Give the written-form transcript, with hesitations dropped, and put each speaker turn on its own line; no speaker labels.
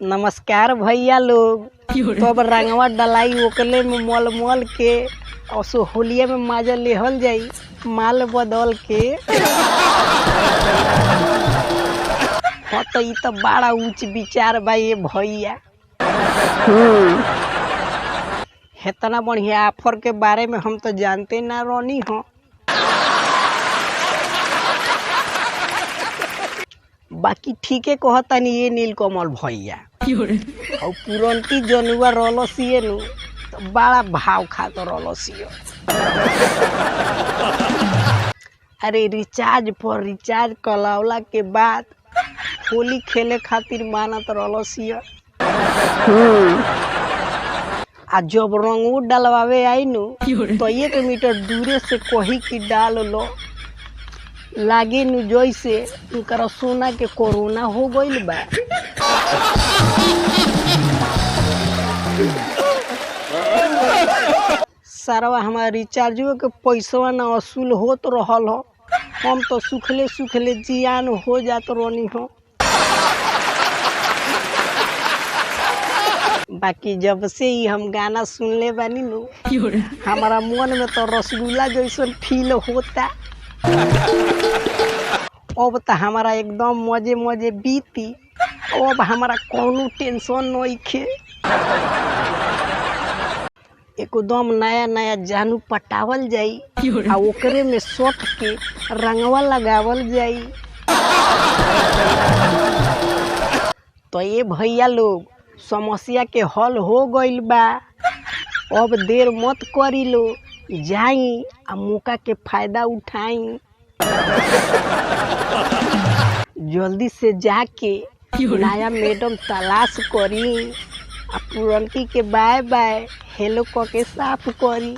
नमस्कार भैया लोग। तो अब रंगवा डलाई ओकले में मल मल के और सो होलिया में माजा लेहल जाई माल बदल के। हाँ तो ये तो बड़ा ऊंच विचार बा ये भैया। इतना बढ़िया ऑफर के बारे में हम तो जानते ना रोनी हो। बाकी ठीक है कहता नहीं ये नीलकमल भैया और पुरनकी जनुआ रलसिए नु तो बड़ा भाव खातो रलसिए। अरे रिचार्ज पर रिचार्ज कलावला के बाद होली खेले खातिर मानत रलसिए। आ जब रंगू डलवावे आई नु तो 1 मीटर दूरे से कही की डाल लो लागे नु जैसे उनका सोना के कोरोना हो गईल बा। सारा हमारा रिचार्जो के पैसा ना वसूल होत रहल हो। हम तो सुखले सुखले जियान हो जात रहनी हो। बाकी जब से ही हम गाना सुनले बानी नु हमारा मन में तो रसगुल्ला जैसन फील होता। अब तो हमारा एकदम मजे मजे बीती। अब हमारा कोनो टेंशन नहीं खे। एकदम नया नया जानू पटावल जाई आ ओकरे में सोट के रंगवा लगावल जाई। तो ये भैया लोग समस्या के हल हो गईल बा। अब देर मत करी लो जाई आ मौका के फायदा उठाई। जल्दी से जाके नया मैडम तलाश करी आ पुरनकी के बाय बाय हेलो क के साफ करी।